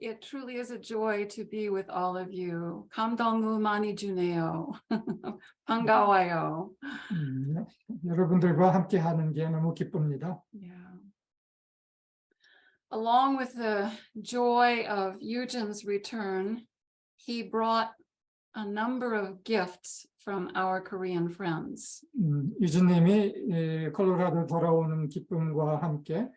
It truly is a joy to be with all of you. 감동을 많이 주네요. 반가워요. 여러분들과 함께 하는 게 너무 기쁩니다. Yeah. Along with the joy of Yujin's return, he brought a number of gifts from our Korean friends. 유진님이 콜로라도 돌아오는 기쁨과 함께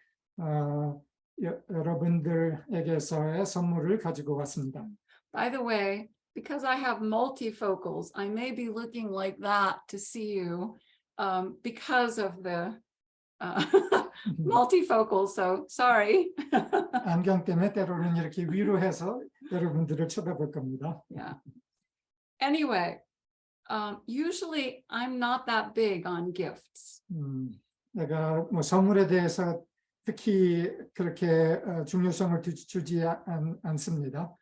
여러분들에게서의 선물을 가지고 왔습니다. By the way, because I have multifocals, I may be looking like that to see you because of the multifocal, so sorry. 안경 때문에 때로는 이렇게 위로 해서 여러분들을 쳐다볼 겁니다. Yeah. Anyway, usually I'm not that big on gifts. 내가 뭐 선물에 대해서 특히 그렇게 중요성을 주지 않습니다.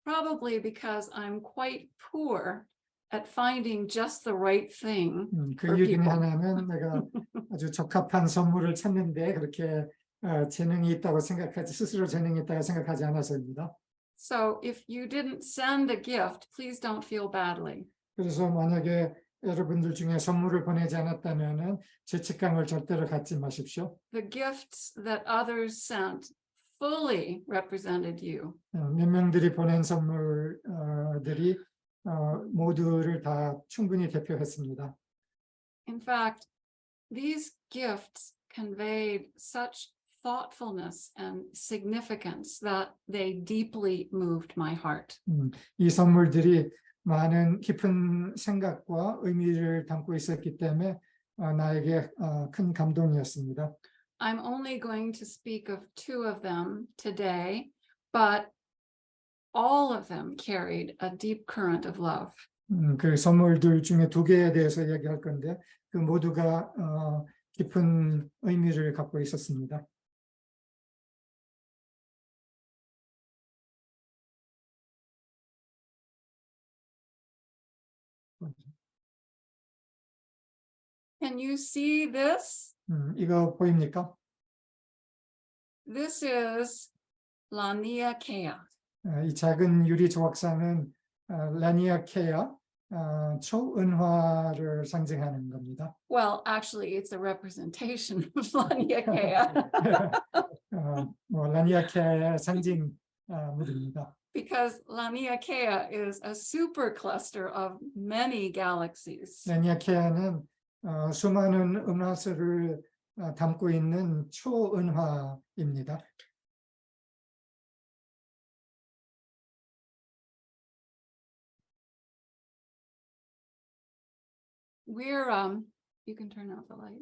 Probably because I'm quite poor at finding just the right thing 그 for 이유 중에 people. 하나는 내가 아주 적합한 선물을 찾는데 그렇게 재능이 있다고 스스로 재능이 있다고 생각하지 않아서입니다. So if you didn't send a gift, please don't feel badly. 그래서 만약에 여러분들 중에 선물을 보내지 않았다면은 죄책감을 절대로 갖지 마십시오. The gifts that others sent fully represented you. 몇 명들이 보낸 선물들이 모두를 다 충분히 대표했습니다. In fact, these gifts conveyed such thoughtfulness and significance that they deeply moved my heart. 이 선물들이 많은 깊은 생각과 의미를 담고 있었기 때문에 나에게 큰 감동이었습니다. I'm only going to speak of two of them today, but all of them carried a deep current of love. 그 선물들 중에 두 개에 대해서 이야기할 건데 그 모두가 깊은 의미를 갖고 있었습니다. Can you see this? 이거 보입니까? This is Lania Kea. 이 작은 유리 조각상은 라니아 케아 초은화를 상징하는 겁니다. Well, actually, it's a representation of Lania Kea. 라니아 케아의 상징물입니다. Because Lania Kea is a supercluster of many galaxies. 라니아 케아는 수많은 은하수를 담고 있는 초은화입니다. We're you can turn off the light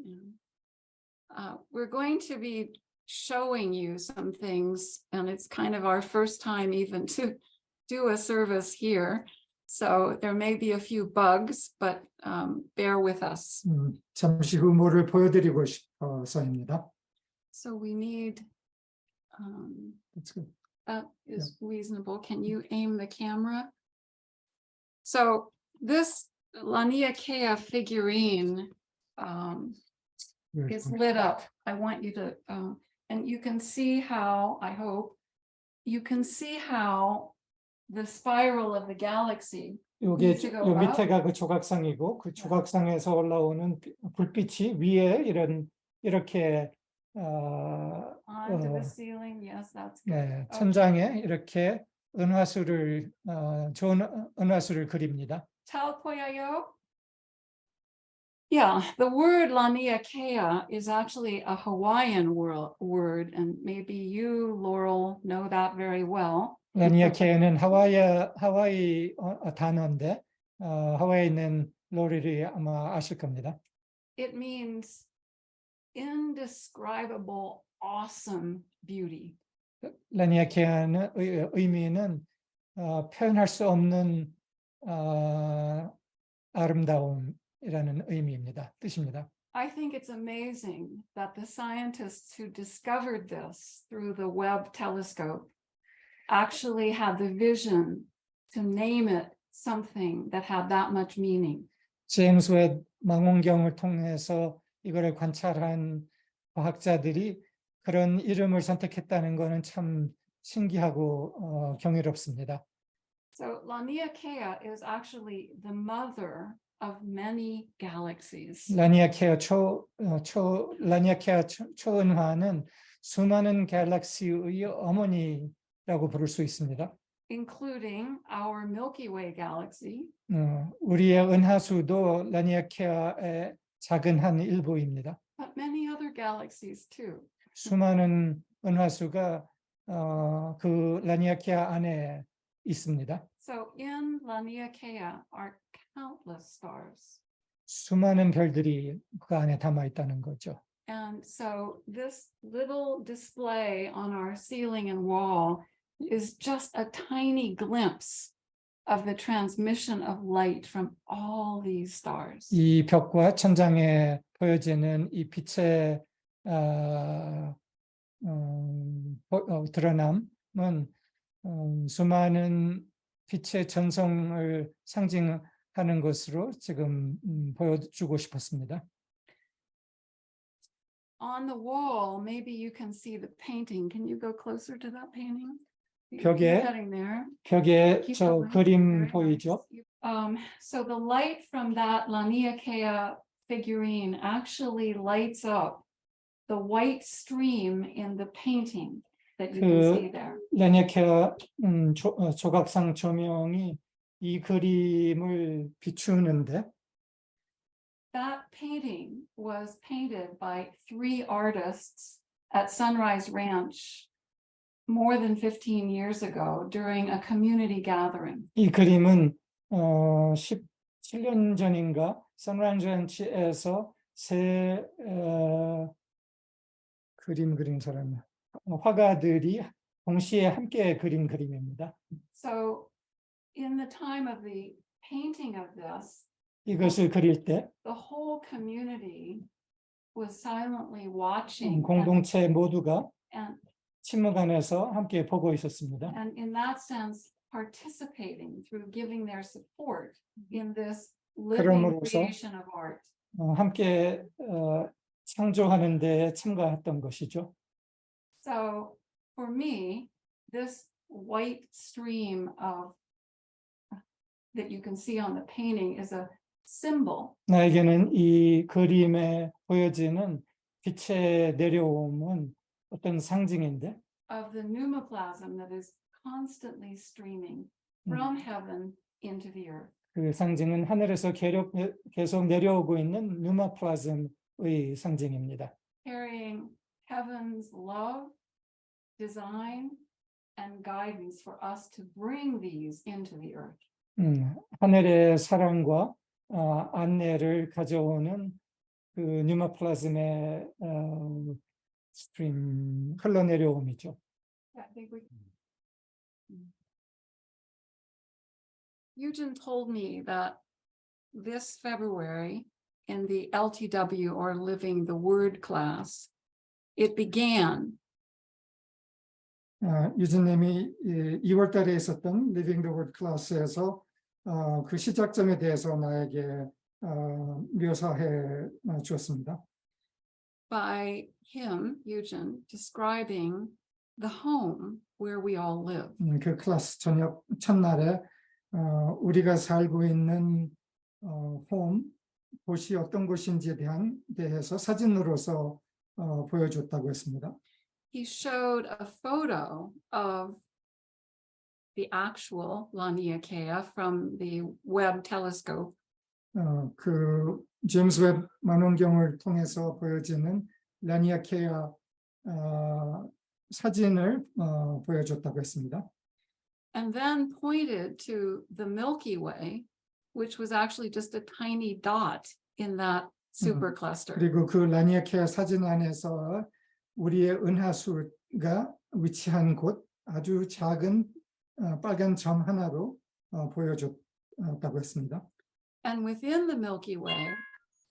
now. We're going to be showing you some things, and it's kind of our first time even to do a service here. So there may be a few bugs, but bear with us. 잠시 후 뭐를 보여드리고 싶어서입니다. So we need, That's good. that is reasonable. Can you aim the camera? So this Lania Kea figurine is lit up. I want you to, and you can see how, I hope, you can see how the spiral of the galaxy. 여기 요 밑에가 그 조각상이고 그 조각상에서 올라오는 불빛이 위에 이렇게 Onto the ceiling, yes, that's good. 네, 천장에 이렇게 좋은 은하수를 그립니다. 잘 보여요? Yeah, the word Lania Kea is actually a Hawaiian word, and maybe you, Laurel, know that very well. 라니아 케아는 하와이 단어인데 하와이에 있는 로렐이 아마 아실 겁니다. It means indescribable, awesome beauty. 라니아 케아의 의미는 표현할 수 없는 아름다움이라는 의미입니다. 뜻입니다. I think it's amazing that the scientists who discovered this through the Webb telescope actually had the vision to name it something that had that much meaning. 제임스 웹 망원경을 통해서 이거를 관찰한 과학자들이 그런 이름을 선택했다는 것은 참 신기하고 경이롭습니다. So Laniakea is actually the mother of many galaxies. 라니아케아 초은화는 수많은 갤럭시의 어머니라고 부를 수 있습니다. Including our Milky Way galaxy, 우리의 은하수도 라니아케아의 작은 한 일부입니다. but many other galaxies too. 수많은 은하수가 그 라니아케아 안에 있습니다. So in Laniakea are countless stars. 수많은 별들이 그 안에 담아 있다는 거죠. And so this little display on our ceiling and wall is just a tiny glimpse of the transmission of light from all these stars. 이 벽과 천장에 보여지는 이 빛의 드러남은 수많은 빛의 전성을 상징하는 것으로 지금 보여주고 싶었습니다. On the wall, maybe you can see the painting. Can you go closer to that painting? 벽에 Heading there. 벽에 Keep 저 going. 그림 Very 보이죠? nice. So the light from that Laniakea figurine actually lights up the white stream in the painting that you can see there. 라니아케아 조각상 조명이 이 그림을 비추는데 That painting was painted by 3 artists at Sunrise Ranch more than 15 years ago during a community gathering. 이 그림은 17년 전인가 선라이즈 런치에서 세 그린 사람 화가들이 동시에 함께 그린 그림입니다. So in the time of the painting of this, 이것을 그릴 때 the whole community was silently watching 공동체 모두가 and 침묵 안에서 함께 보고 있었습니다. and in that sense participating through giving their support in this living 그럼으로써 creation of art. 함께 창조하는 데 참가했던 것이죠. So for me, this white stream of that you can see on the painting is a symbol 나에게는 이 그림에 보여지는 빛의 내려옴은 어떤 상징인데 of the pneumoplasm that is constantly streaming from heaven into the earth. 그 상징은 하늘에서 계속 내려오고 있는 누마플라즘의 상징입니다. Carrying heaven's love, design, and guidance for us to bring these into the earth. 하늘의 사랑과 안내를 가져오는 그 뉴마플라즘의 스트림 흘러내려옴이죠. I think we. Yujin told me that this February in the LTW or Living the Word class, it began. 유진님이 2월 달에 있었던 Living the Word 클래스에서 그 시작점에 대해서 나에게 묘사해 주었습니다. By him, Yujin, describing the home where we all live. 그 클래스 첫날에 우리가 살고 있는 홈, 곳이 어떤 곳인지에 대해서 사진으로서 보여줬다고 했습니다. He showed a photo of the actual Laniakea from the Webb telescope. 그 제임스 웹 망원경을 통해서 보여지는 라니아케아 사진을 보여줬다고 했습니다. And then pointed to the Milky Way, which was actually just a tiny dot in that supercluster. 그리고 그 라니아케아 사진 안에서 우리의 은하수가 위치한 곳 아주 작은 빨간 점 하나로 보여줬다고 했습니다. And within the Milky Way,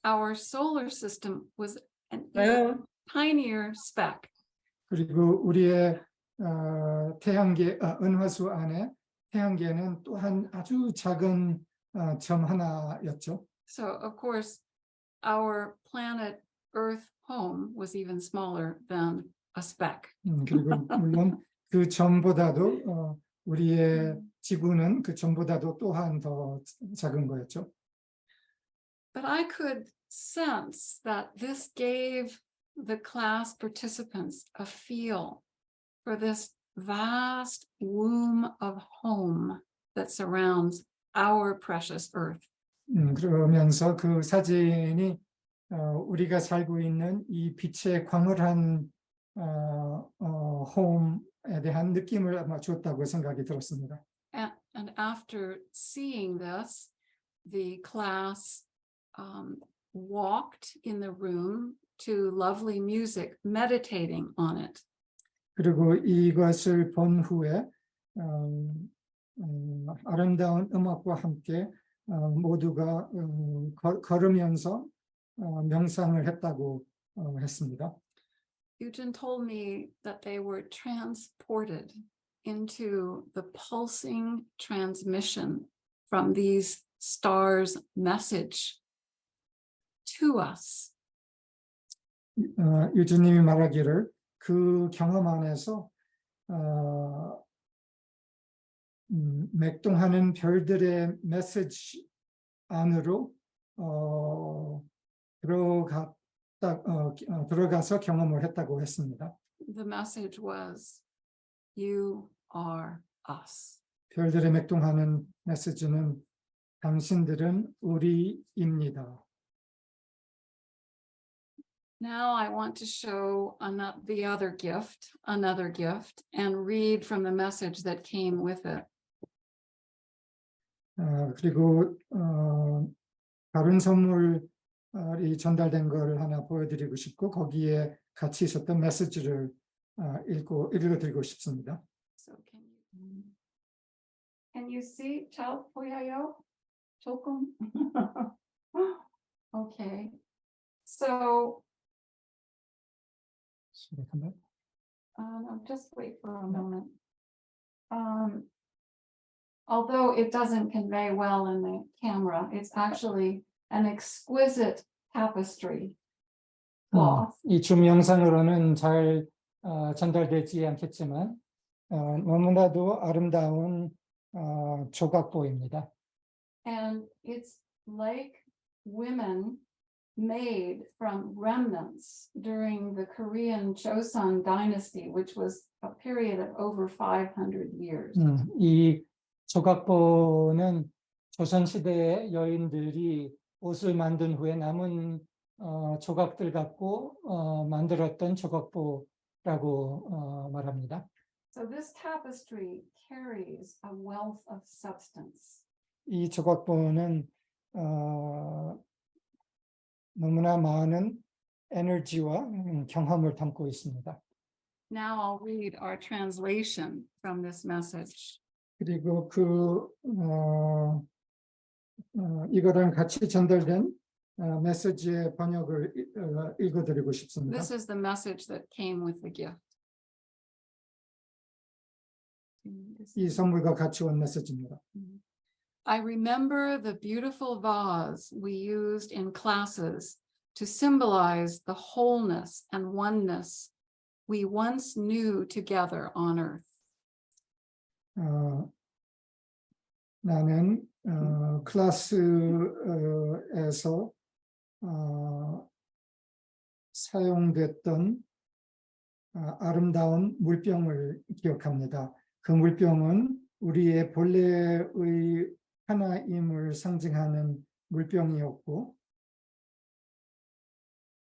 our solar system was an even tinier speck. 그리고 우리의 태양계 은하수 안에 태양계는 또한 아주 작은 점 하나였죠. So of course, our planet Earth home was even smaller than a speck. 그리고 물론 그 전보다도 우리의 지구는 그 전보다도 또한 더 작은 거였죠. But I could sense that this gave the class participants a feel for this vast womb of home that surrounds our precious earth. 그러면서 그 사진이 우리가 살고 있는 이 빛의 광활한 홈에 대한 느낌을 아마 주었다고 생각이 들었습니다. And after seeing this, the class walked in the room to lovely music, meditating on it. 그리고 이것을 본 후에 아름다운 음악과 함께 모두가 걸으면서 명상을 했다고 했습니다. Yujin told me that they were transported into the pulsing transmission from these stars' message to us. 유진님이 말하기를 그 경험 안에서 맥동하는 별들의 메시지 안으로 들어가서 경험을 했다고 했습니다. The message was, you are us. 별들의 맥동하는 메시지는 당신들은 우리입니다. Now I want to show the other gift, another gift, and read from the message that came with it. 그리고 다른 선물이 전달된 걸 하나 보여드리고 싶고 거기에 같이 있었던 메시지를 읽어드리고 싶습니다. So can you see? 잘 보여요? 조금? Okay. So just wait for a moment. Although it doesn't convey well in the camera, it's actually an exquisite tapestry cloth. 이 줌 영상으로는 잘 전달되지 않겠지만 너무나도 아름다운 조각보입니다. And it's like women made from remnants during the Korean Joseon dynasty, which was a period of over 500 years. 이 조각보는 조선시대의 여인들이 옷을 만든 후에 남은 조각들 갖고 만들었던 조각보라고 말합니다. So this tapestry carries a wealth of substance. 이 조각보는 너무나 많은 에너지와 경험을 담고 있습니다. Now I'll read our translation from this message. 그리고 이거랑 같이 전달된 메시지의 번역을 읽어드리고 싶습니다. This is the message that came with the gift. 이 선물과 같이 온 메시지입니다. I remember the beautiful vase we used in classes to symbolize the wholeness and oneness we once knew together on earth. 나는 클래스에서 사용됐던 아름다운 물병을 기억합니다. 그 물병은 우리의 본래의 하나임을 상징하는 물병이었고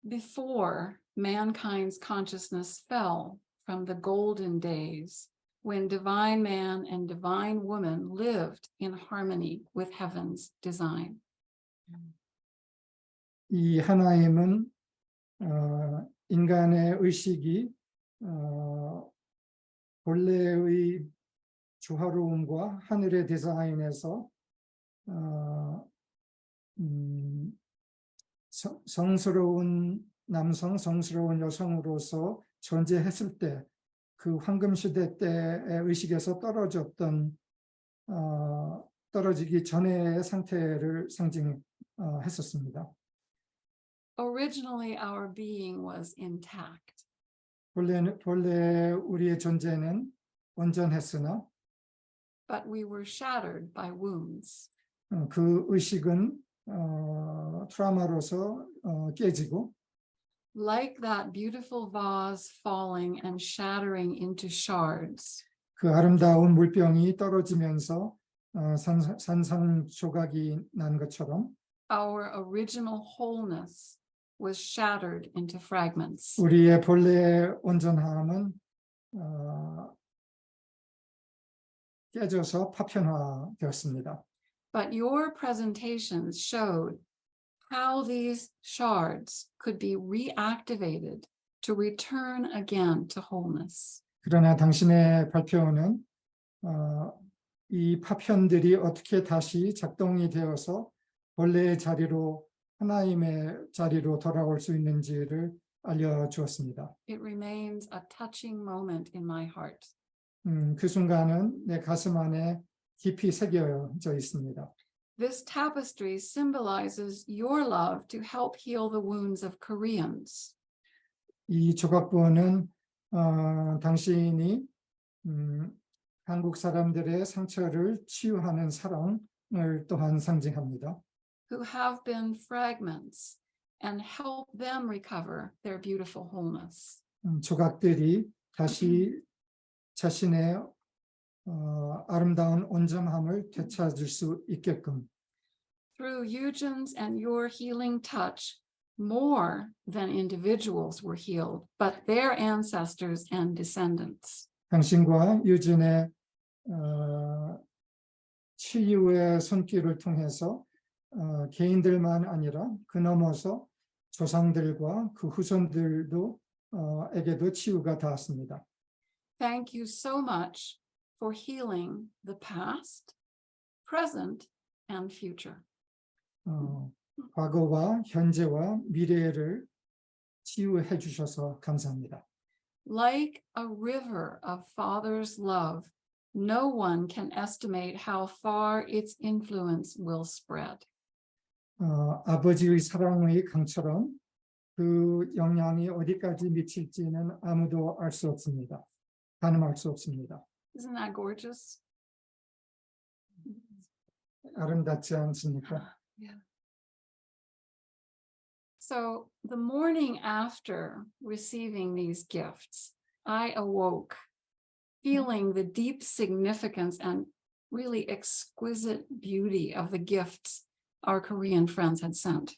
Before mankind's consciousness fell from the golden days when divine man and divine woman lived in harmony with heaven's design. 이 하나임은 인간의 의식이 본래의 조화로움과 하늘의 디자인에서 성스러운 남성, 성스러운 여성으로서 존재했을 때 그 황금시대 때의 의식에서 떨어지기 전의 상태를 상징했었습니다. Originally, our being was intact. 본래 우리의 존재는 온전했으나 but we were shattered by wounds. 그 의식은 트라우마로서 깨지고 Like that beautiful vase falling and shattering into shards, 그 아름다운 물병이 떨어지면서 산산조각이 난 것처럼 our original wholeness was shattered into fragments. 우리의 본래의 온전함은 깨져서 파편화되었습니다. But your presentations showed how these shards could be reactivated to return again to wholeness. 그러나 당신의 발표는 이 파편들이 어떻게 다시 작동이 되어서 본래의 자리로 하나님의 자리로 돌아올 수 있는지를 알려주었습니다. It remains a touching moment in my heart. 그 순간은 내 가슴 안에 깊이 새겨져 있습니다. This tapestry symbolizes your love to help heal the wounds of Koreans. 이 조각부는 당신이 한국 사람들의 상처를 치유하는 사랑을 또한 상징합니다. Who have been fragments and help them recover their beautiful wholeness. 조각들이 다시 자신의 아름다운 온전함을 되찾을 수 있게끔 Through Yujin's and your healing touch, more than individuals were healed, but their ancestors and descendants. 당신과 유진의 치유의 손길을 통해서 개인들만 아니라 그 넘어서 조상들과 그 후손들도 에게도 치유가 닿았습니다. Thank you so much for healing the past, present, and future. 과거와 현재와 미래를 치유해 주셔서 감사합니다. Like a river of Father's love, no one can estimate how far its influence will spread. 아버지의 사랑의 강처럼 그 영향이 어디까지 미칠지는 아무도 알 수 없습니다. 가늠할 수 없습니다. Isn't that gorgeous? 아름답지 않습니까? Yeah. So the morning after receiving these gifts, I awoke feeling the deep significance and really exquisite beauty of the gifts our Korean friends had sent.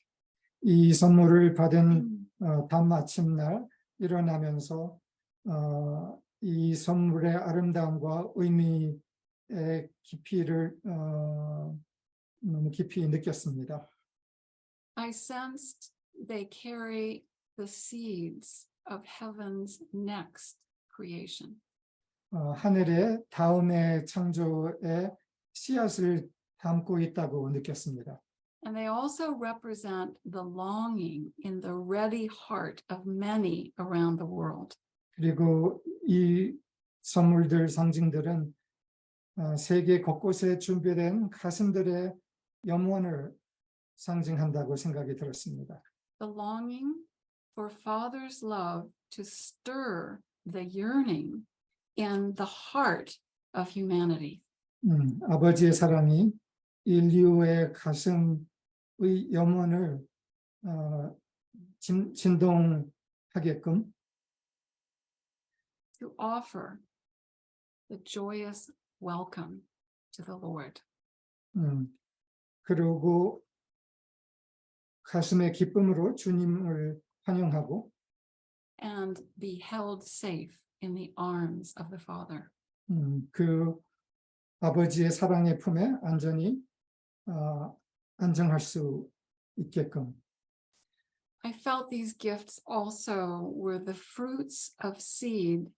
이 선물을 받은 다음 아침날 일어나면서 이 선물의 아름다움과 의미의 깊이를 너무 깊이 느꼈습니다. I sensed they carry the seeds of heaven's next creation. 하늘의 다음의 창조의 씨앗을 담고 있다고 느꼈습니다. And they also represent the longing in the ready heart of many around the world. 그리고 이 선물들 상징들은 세계 곳곳에 준비된 가슴들의 염원을 상징한다고 생각이 들었습니다. The longing for Father's love to stir the yearning in the heart of humanity. 아버지의 사랑이 인류의 가슴의 염원을 진동하게끔 To offer the joyous welcome to the Lord. 그리고 가슴의 기쁨으로 주님을 환영하고 And be held safe in the arms of the Father. 그 아버지의 사랑의 품에 안전히 안정할 수 있게끔. I felt these gifts also were the fruits of seed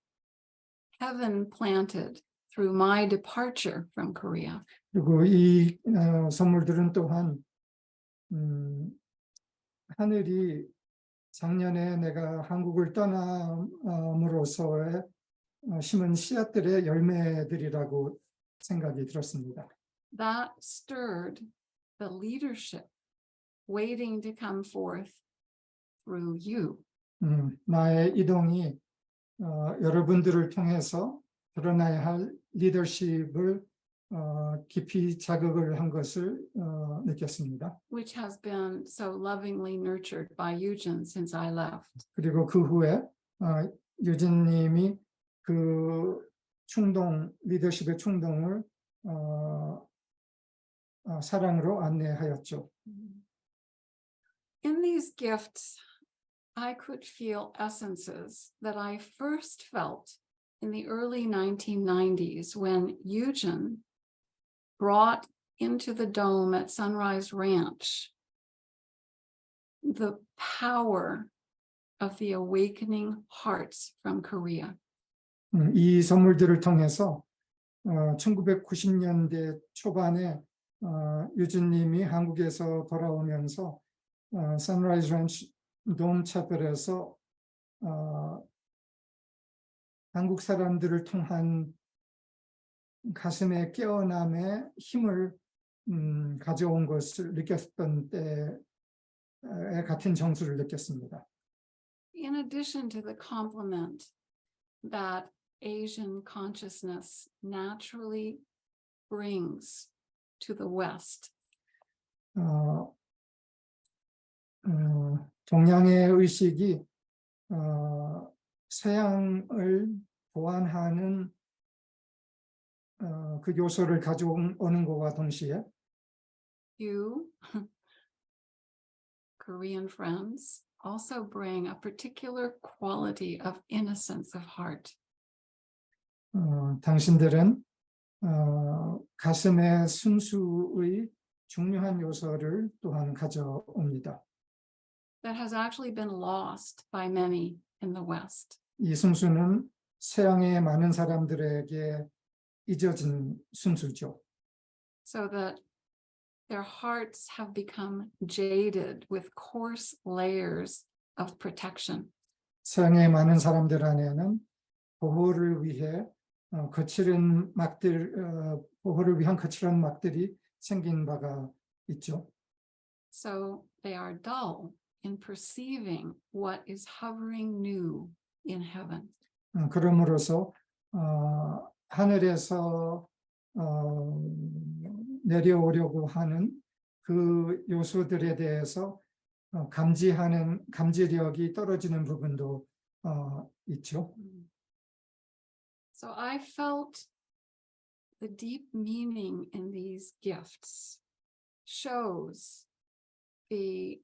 heaven planted through my departure from Korea. 그리고 이 선물들은 또한 하늘이 작년에 내가 한국을 떠남으로써의 심은 씨앗들의 열매들이라고 생각이 들었습니다. That stirred the leadership waiting to come forth through you. 나의 이동이 여러분들을 통해서 드러나야 할 리더십을 깊이 자극을 한 것을 느꼈습니다. which has been so lovingly nurtured by Yujin since I left. 그리고 그 후에 유진님이 그 리더십의 충동을 사랑으로 안내하였죠. In these gifts, I could feel essences that I first felt in the early 1990s when Yujin brought into the dome at Sunrise Ranch the power of the awakening hearts from Korea. 이 선물들을 통해서 1990년대 초반에 유진님이 한국에서 돌아오면서 선라이즈 런치 돔 차펠에서 한국 사람들을 통한 가슴의 깨어남의 힘을 가져온 것을 느꼈던 때에 같은 정수를 느꼈습니다. In addition to the compliment that Asian consciousness naturally brings to the West, 동양의 의식이 서양을 보완하는 그 요소를 가져오는 것과 동시에 you, Korean friends, also bring a particular quality of innocence of heart. 당신들은 가슴의 순수의 중요한 요소를 또한 가져옵니다. That has actually been lost by many in the West. 이 순수는 서양의 많은 사람들에게 잊어진 순수죠. So that their hearts have become jaded with coarse layers of protection. 서양의 많은 사람들 안에는 보호를 위해 보호를 위한 거칠은 막들이 생긴 바가 있죠. So they are dull in perceiving what is hovering new in heaven. 그러므로서 하늘에서 내려오려고 하는 그 요소들에 대해서 감지력이 떨어지는 부분도 있죠. So I felt the deep meaning in these gifts shows the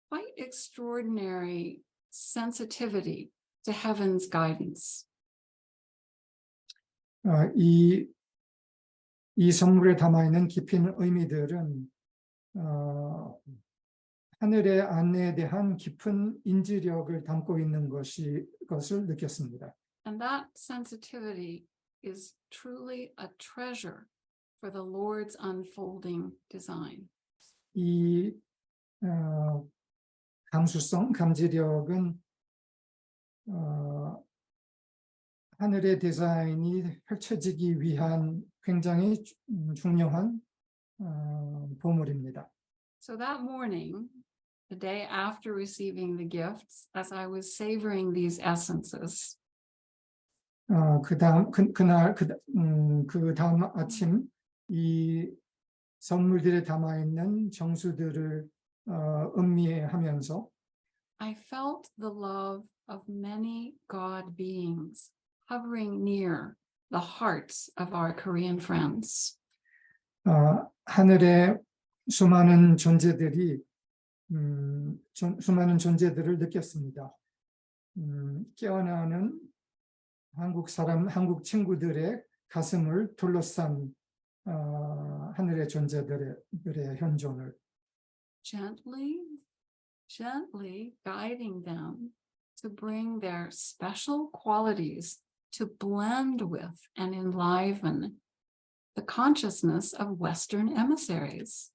quite extraordinary sensitivity to heaven's guidance. 이 선물에 담아 있는 깊이 있는 의미들은 하늘의 안내에 대한 깊은 인지력을 담고 있는 것을 느꼈습니다. And that sensitivity is truly a treasure for the Lord's unfolding design. 이 감지력은 하늘의 디자인이 펼쳐지기 위한 굉장히 중요한 보물입니다. So that morning, the day after receiving the gifts, as I was savoring these essences, 그 다음 아침 이 선물들에 담아 있는 정수들을 음미하면서 I felt the love of many God beings hovering near the hearts of our Korean friends. 하늘의 수많은 존재들을 느꼈습니다. 깨어나는 한국 친구들의 가슴을 둘러싼 하늘의 존재들의 현존을 gently guiding them to bring their special qualities to blend with and enliven the consciousness of Western emissaries.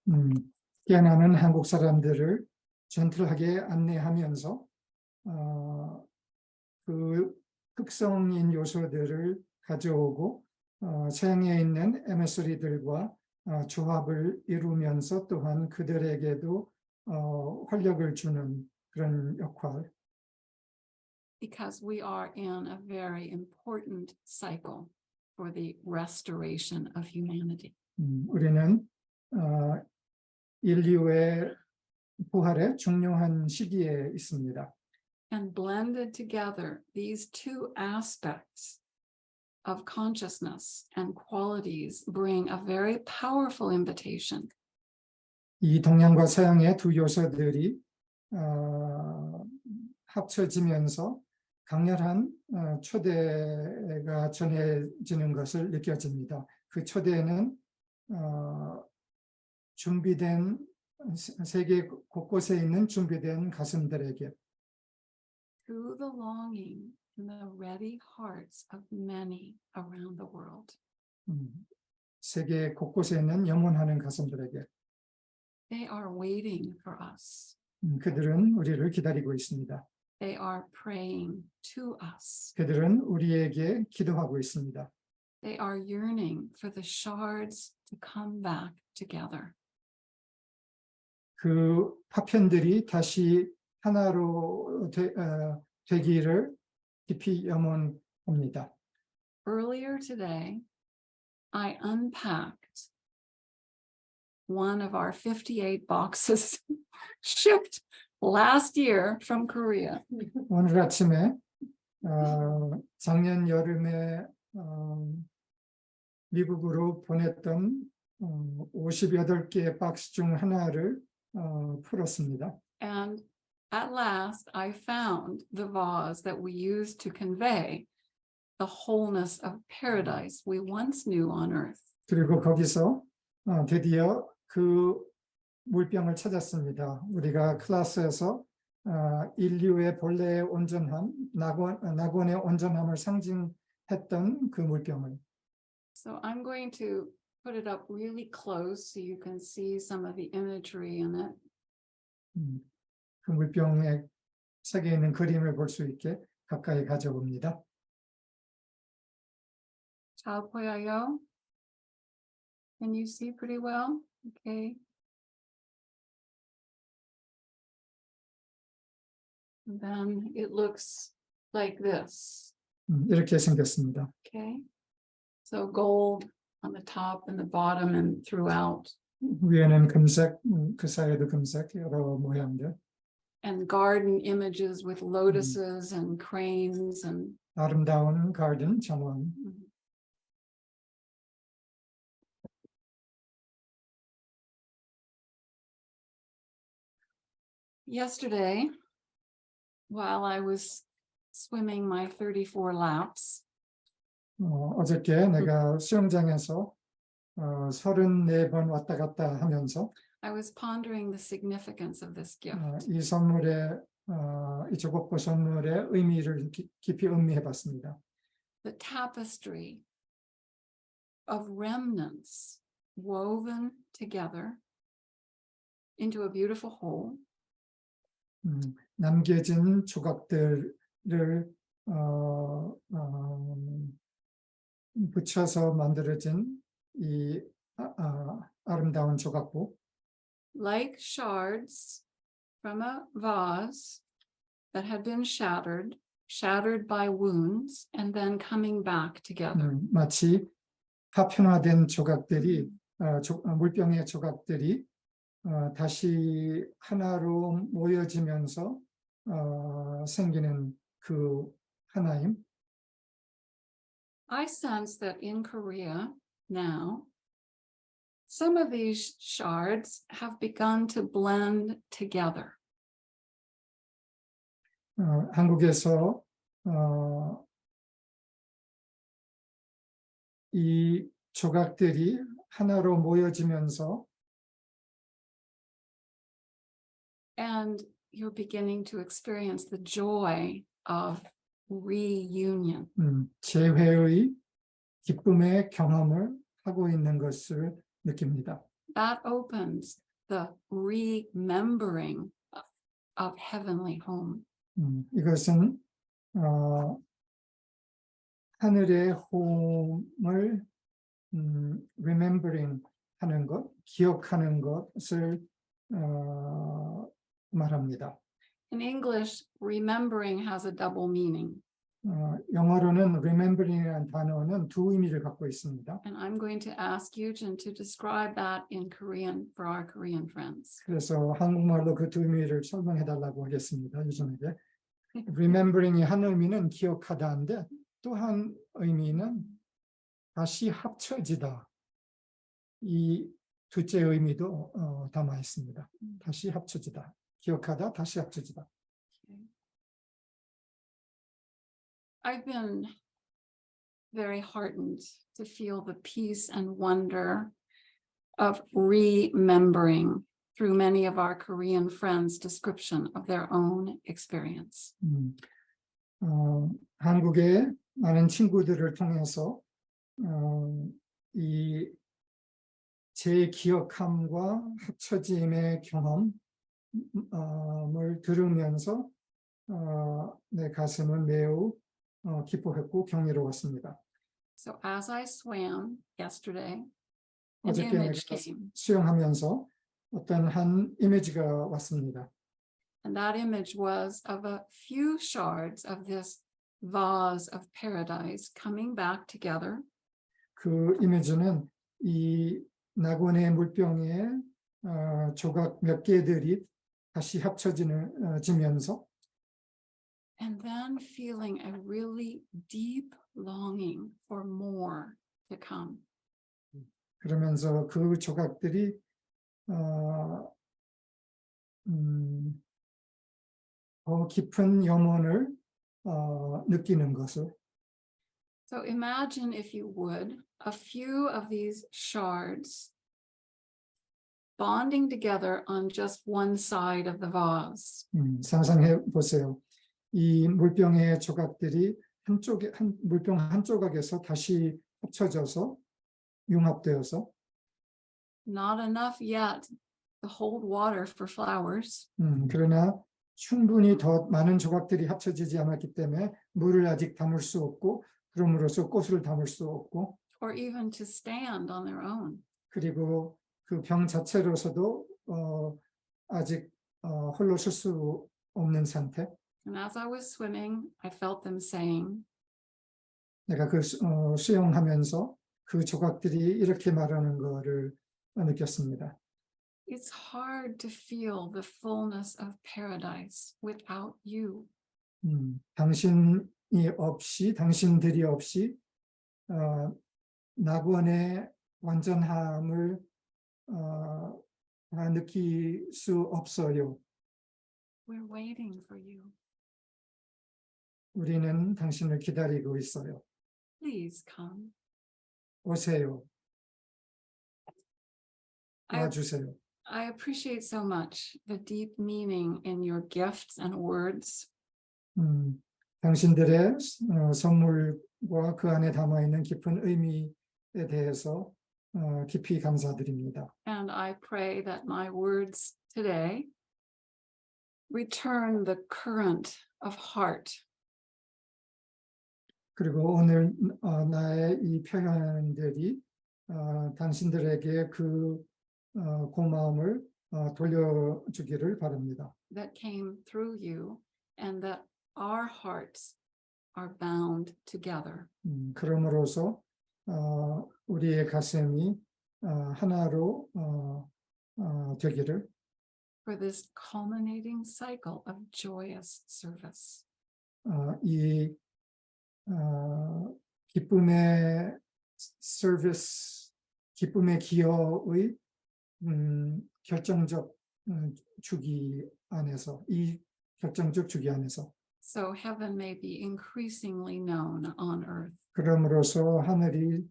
깨어나는 한국 사람들을 젠틀하게 안내하면서 그 흑성인 요소들을 가져오고 서양에 있는 에미서리들과 조합을 이루면서 또한 그들에게도 활력을 주는 그런 역할. Because we are in a very important cycle. for the restoration of humanity. 우리는 인류의 부활의 중요한 시기에 있습니다. And blended together, these two aspects of consciousness and qualities bring a very powerful invitation. 이 동양과 서양의 두 요소들이 합쳐지면서 강렬한 초대가 전해지는 것을 느껴집니다. 그 초대는 준비된 세계 곳곳에 있는 준비된 가슴들에게 Through the longing in the ready hearts of many around the world. 세계 곳곳에 있는 염원하는 가슴들에게 They are waiting for us. 그들은 우리를 기다리고 있습니다. They are praying to us. 그들은 우리에게 기도하고 있습니다. They are yearning for the shards to come back together. 그 파편들이 다시 하나로 되기를 깊이 염원합니다. Earlier today, I unpacked one of our 58 boxes shipped last year from Korea. 오늘 아침에 작년 여름에 미국으로 보냈던 58개의 박스 중 하나를 풀었습니다. And at last, I found the vase that we used to convey the wholeness of paradise we once knew on earth. 그리고 거기서 드디어 그 물병을 찾았습니다. 우리가 클래스에서 인류의 본래의 온전함, 낙원의 온전함을 상징했던 그 물병을. So I'm going to put it up really close so you can see some of the imagery in it. 그 물병에 새겨 있는 그림을 볼 수 있게 가까이 가져봅니다. 잘 보여요? Can you see pretty well? Okay. And then it looks like this. 이렇게 생겼습니다. Okay. So gold on the top and the bottom and throughout. 위에는 금색, 그 사이에도 금색, 여러 모양들. And garden images with lotuses and cranes and 아름다운 가든 정원. Yesterday, while I was swimming my 34 laps, 어저께 내가 수영장에서 34번 왔다 갔다 하면서 I was pondering the significance of this gift. 이 선물의 이 조각보 선물의 의미를 깊이 음미해봤습니다. The tapestry of remnants woven together into a beautiful whole. 남겨진 조각들을 붙여서 만들어진 이 아름다운 조각보. Like shards from a vase that had been shattered by wounds, and then coming back together. 마치 파편화된 조각들이 물병의 조각들이 다시 하나로 모여지면서 생기는 그 하나임. I sense that in Korea now, some of these shards have begun to blend together. 한국에서 이 조각들이 하나로 모여지면서 And you're beginning to experience the joy of reunion. 재회의 기쁨의 경험을 하고 있는 것을 느낍니다. That opens the remembering of heavenly home. 이것은 하늘의 홈을 remembering 하는 것, 기억하는 것을 말합니다. In English, remembering has a double meaning. 영어로는 remembering이라는 단어는 두 의미를 갖고 있습니다. And I'm going to ask Yujin to describe that in Korean for our Korean friends. 그래서 한국말로 그 두 의미를 설명해 달라고 하겠습니다. 유진에게. Remembering이 한 의미는 기억하다인데 또 한 의미는 다시 합쳐지다. 이 둘째 의미도 담아 있습니다. 다시 합쳐지다. 기억하다, 다시 합쳐지다. I've been very heartened to feel the peace and wonder of remembering through many of our Korean friends' description of their own experience. 한국의 많은 친구들을 통해서 이 재기억함과 합쳐짐의 경험을 들으면서 내 가슴은 매우 기뻐했고 경이로웠습니다. So as I swam yesterday, an 어저께 image 내가 came. 수영하면서 어떤 한 이미지가 왔습니다. And that image was of a few shards of this vase of paradise coming back together. 그 이미지는 이 낙원의 물병에 조각 몇 개들이 다시 합쳐지면서 And then feeling a really deep longing for more to come. 그러면서 그 조각들이 더 깊은 염원을 느끼는 것을. So imagine, if you would, a few of these shards bonding together on just one side of the vase. 상상해 보세요. 이 물병의 조각들이 물병 한 조각에서 다시 합쳐져서 융합되어서 Not enough yet to hold water for flowers. 그러나 충분히 더 많은 조각들이 합쳐지지 않았기 때문에 물을 아직 담을 수 없고 그럼으로써 꽃을 담을 수 없고 Or even to stand on their own. 그리고 그 병 자체로서도 아직 홀로 설 수 없는 상태. And as I was swimming, I felt them saying, 내가 그 수영하면서 그 조각들이 이렇게 말하는 거를 느꼈습니다. it's hard to feel the fullness of paradise without you. 당신들이 없이 낙원의 완전함을 다 느낄 수 없어요. We're waiting for you. 우리는 당신을 기다리고 있어요. Please come. 오세요. 와주세요. I appreciate so much the deep meaning in your gifts and words. 당신들의 선물과 그 안에 담아있는 깊은 의미에 대해서 깊이 감사드립니다. And I pray that my words today return the current of heart. 그리고 오늘 나의 이 표현들이 당신들에게 그 고마움을 돌려주기를 바랍니다. That came through you and that our hearts are bound together. 그럼으로써 우리의 가슴이 하나로 되기를 For this culminating cycle of joyous service. 이 기쁨의 서비스, 기쁨의 기여의 결정적 주기 안에서 이 결정적 주기 안에서 So heaven may be increasingly known on earth. 그럼으로써 하늘이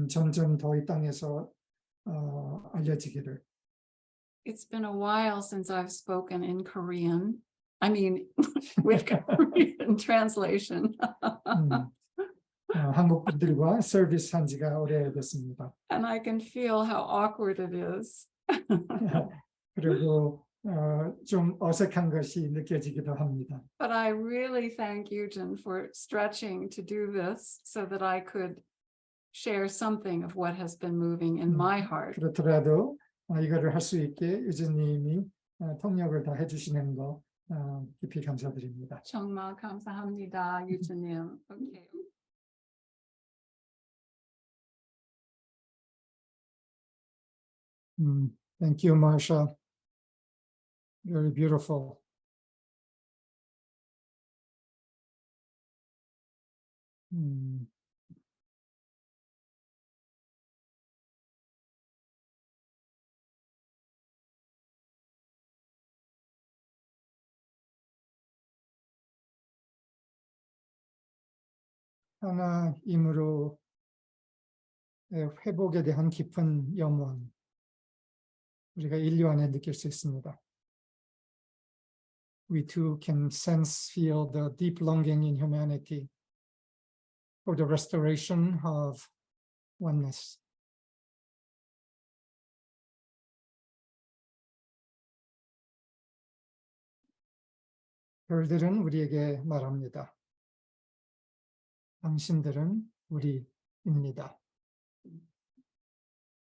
점점 더 이 땅에서 알려지기를. It's been a while since I've spoken in Korean. I mean, with Korean translation. 한국 분들과 서비스 한 지가 오래됐습니다. And I can feel how awkward it is. 그리고 좀 어색한 것이 느껴지기도 합니다. But I really thank Yujin for stretching to do this so that I could share something of what has been moving in my heart. 그렇더라도 이거를 할 수 있게 유진님이 통역을 다 해주시는 거 깊이 감사드립니다. 정말 감사합니다, 유진님. 오케이. Thank you, Marsha. Very beautiful. 하나님으로의 회복에 대한 깊은 염원, 우리가 인류 안에 느낄 수 있습니다. We too can sense, feel the deep longing in humanity for the restoration of oneness. 별들은 우리에게 말합니다. 당신들은 우리입니다.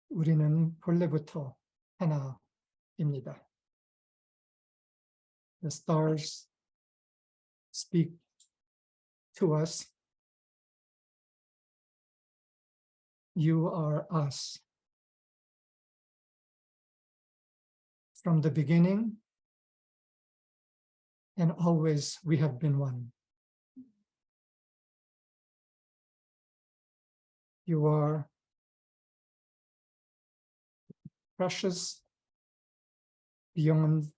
우리는 본래부터 하나입니다. The stars speak to us. You are us. From the beginning and always we have been one. You are precious beyond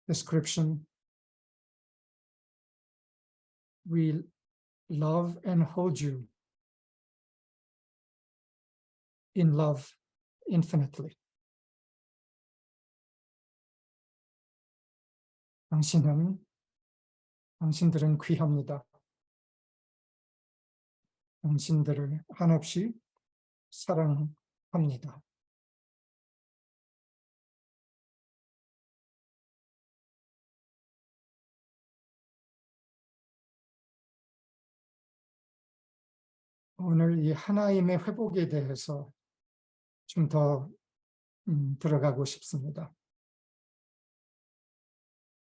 description. We love and hold you in love infinitely. 당신들은 귀합니다. 당신들을 한없이 사랑합니다. 오늘 이 하나님의 회복에 대해서 좀 더 들어가고 싶습니다.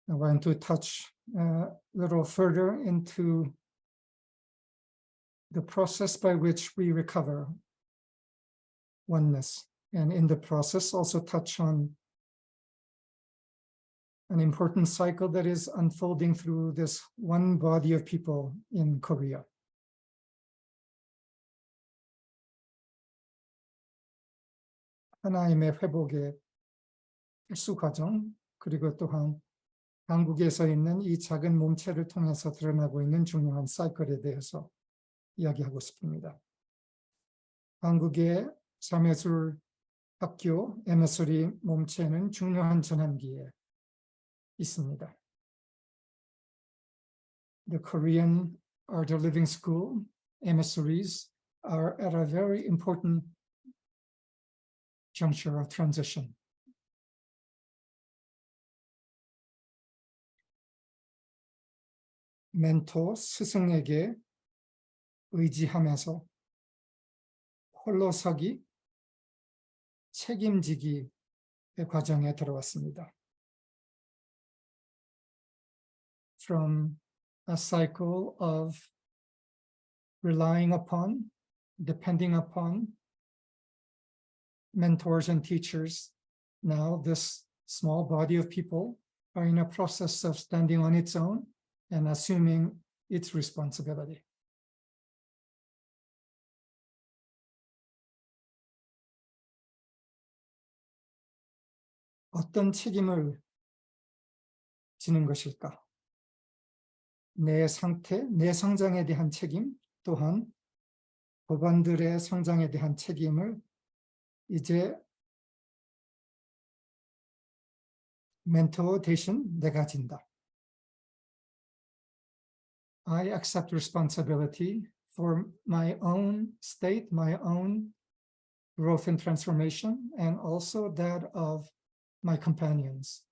I want to touch a little further into the process by which we recover oneness, and in the process also touch on an important cycle that is unfolding through this one body of people in Korea. 하나님의 회복의 필수 과정, 그리고 또한 한국에서 있는 이 작은 몸체를 통해서 드러나고 있는 중요한 사이클에 대해서 이야기하고 싶습니다. 한국의 삶의예술학교 MSR이 몸체는 중요한 전환기에 있습니다. The Korean Art of Living School, MSRs, are at a very important juncture of transition. 멘토 스승에게 의지하면서 홀로 서기, 책임지기의 과정에 들어왔습니다. From a cycle of relying upon, depending upon mentors and teachers, now this small body of people are in a process of standing on its own and assuming its responsibility. 어떤 책임을 지는 것일까? 내 상태, 내 성장에 대한 책임, 또한 법안들의 성장에 대한 책임을 이제 멘토 대신 내가 진다. I accept responsibility for my own state, my own growth and transformation, and also that of my companions.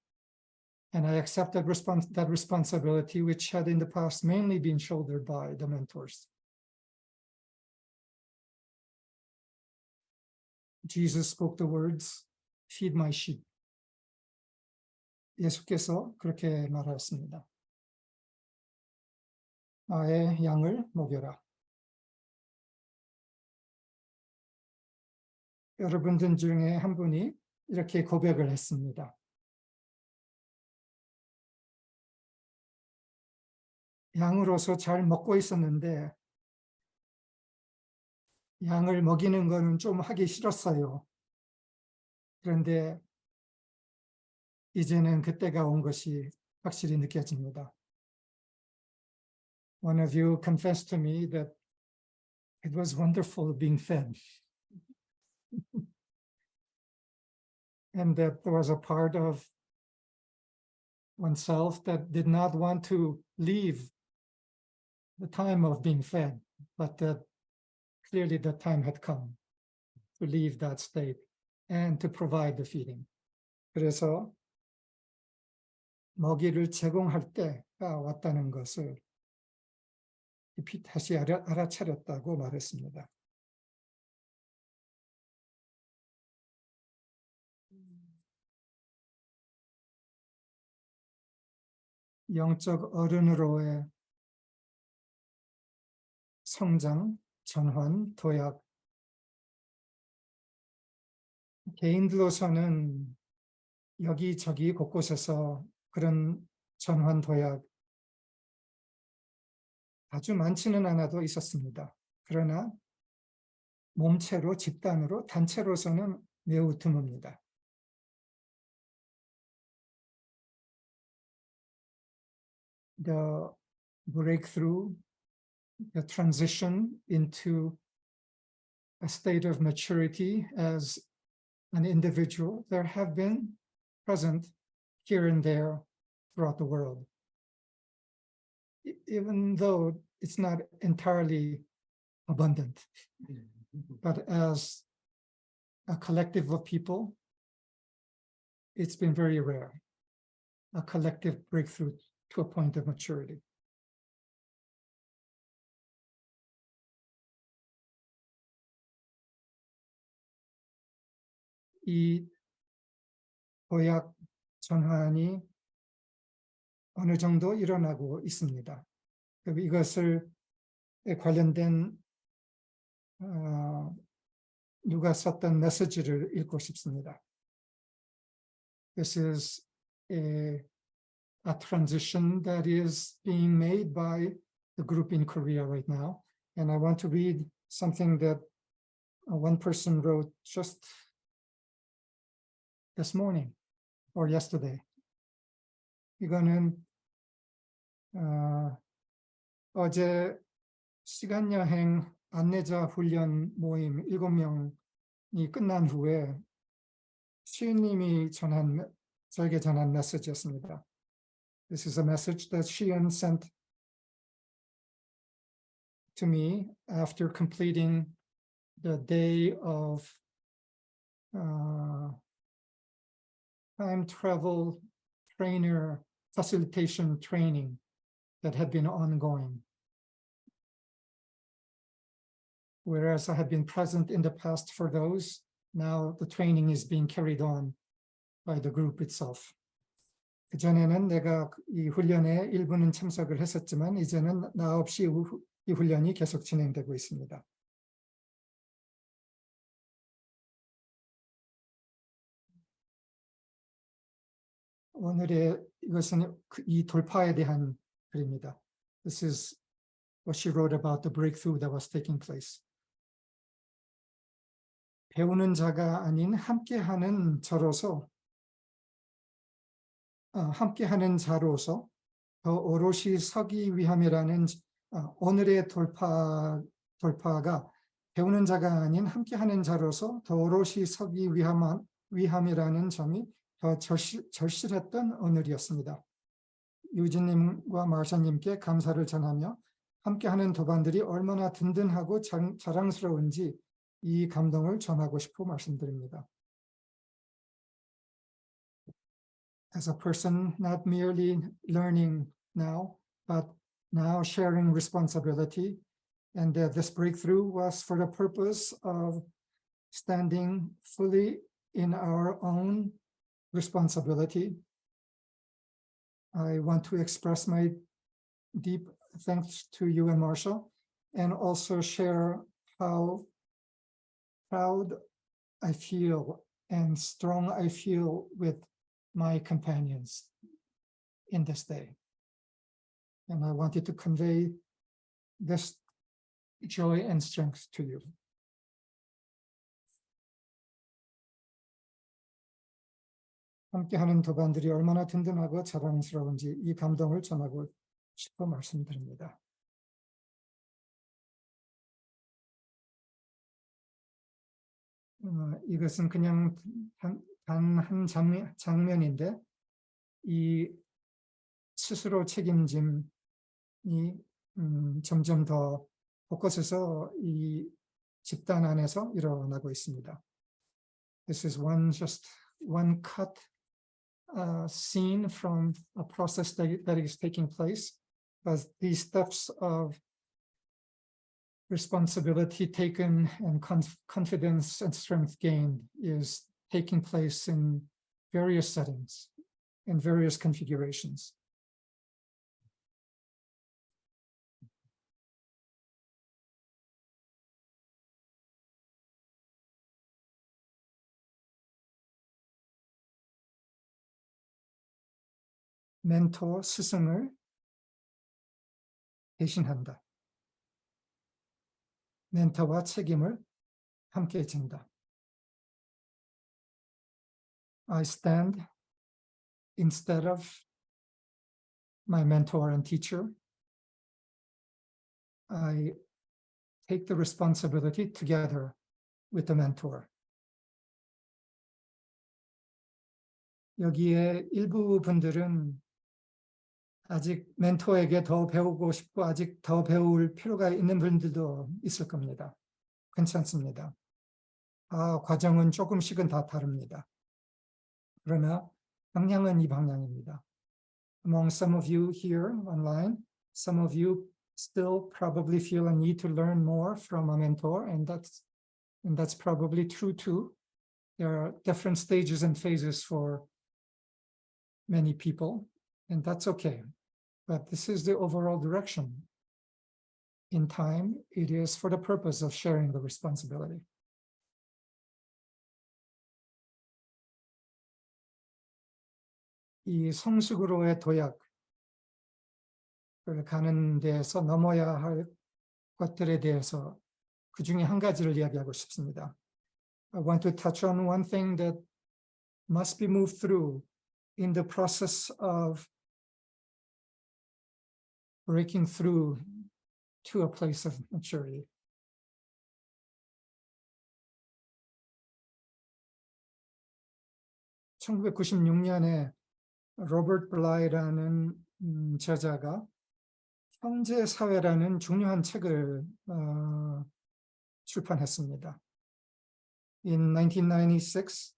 And I accept that responsibility, which had in the past mainly been shouldered by the mentors. Jesus spoke the words, "Feed my sheep." 예수께서 그렇게 말하였습니다. 나의 양을 먹여라. 여러분들 중에 한 분이 이렇게 고백을 했습니다. 양으로서 잘 먹고 있었는데 양을 먹이는 거는 좀 하기 싫었어요. 그런데 이제는 그때가 온 것이 확실히 느껴집니다. One of you confessed to me that it was wonderful being fed. And that there was a part of oneself that did not want to leave the time of being fed, but that clearly the time had come to leave that state and to provide the feeding. 그래서 먹이를 제공할 때가 왔다는 것을 깊이 다시 알아차렸다고 말했습니다. 영적 어른으로의 성장, 전환, 도약. 개인들로서는 여기저기 곳곳에서 그런 전환, 도약 아주 많지는 않아도 있었습니다. 그러나 몸체로, 집단으로, 단체로서는 매우 드뭅니다. The breakthrough, the transition into a state of maturity as an individual, there have been present here and there throughout the world. Even though it's not entirely abundant, but as a collective of people, it's been very rare, a collective breakthrough to a point of maturity. 이 도약 전환이 어느 정도 일어나고 있습니다. 이것을 관련된 누가 썼던 메시지를 읽고 싶습니다. This is a transition that is being made by the group in Korea right now. And I want to read something that one person wrote just this morning or yesterday. 이거는 어제 시간여행 안내자 훈련 모임 7명이 끝난 후에 시은님이 저에게 전한 메시지였습니다. This is a message that Shion sent to me after completing the day of time travel trainer facilitation training that had been ongoing. Whereas I had been present in the past for those, now the training is being carried on by the group itself. 그전에는 내가 이 훈련에 일부는 참석을 했었지만 이제는 나 없이 이 훈련이 계속 진행되고 있습니다. 오늘의 이것은 이 돌파에 대한 글입니다. This is what she wrote about the breakthrough that was taking place. 배우는 자가 아닌 함께하는 자로서 더 오롯이 서기 위함이라는 오늘의 돌파가 배우는 자가 아닌 함께하는 자로서 더 오롯이 서기 위함이라는 점이 더 절실했던 오늘이었습니다. 유진님과 마샤님께 감사를 전하며 함께하는 도반들이 얼마나 든든하고 자랑스러운지 이 감동을 전하고 싶어 말씀드립니다. As a person not merely learning now, but now sharing responsibility, and that this breakthrough was for the purpose of standing fully in our own responsibility I want to express my deep thanks to you and Marsha, and also share how proud I feel and strong I feel with my companions in this day. And I wanted to convey this joy and strength to you. 함께하는 도반들이 얼마나 든든하고 자랑스러운지 이 감동을 전하고 싶어 말씀드립니다. 이것은 그냥 단 한 장면인데 이 스스로 책임짐이 점점 더 곳곳에서 이 집단 안에서 일어나고 있습니다. This is just one cut scene from a process that is taking place, but these steps of responsibility taken and confidence and strength gained is taking place in various settings, in various configurations. 멘토 스승을 대신한다. 멘토와 책임을 함께 진다. I stand instead of my mentor and teacher. I take the responsibility together with the mentor. 여기에 일부 분들은 아직 멘토에게 더 배우고 싶고 아직 더 배울 필요가 있는 분들도 있을 겁니다. 괜찮습니다. 과정은 조금씩은 다 다릅니다. 그러나 방향은 이 방향입니다. Among some of you here online, some of you still probably feel a need to learn more from a mentor, and that's probably true too. There are different stages and phases for many people, and that's okay. But this is the overall direction. In time, it is for the purpose of sharing the responsibility. 이 성숙으로의 도약을 가는 데에서 넘어야 할 것들에 대해서 그 중에 한 가지를 이야기하고 싶습니다. I want to touch on one thing that must be moved through in the process of breaking through to a place of maturity. (1996년에) 로버트 블라이라는 저자가 형제 사회라는 중요한 책을 출판했습니다. In 1996,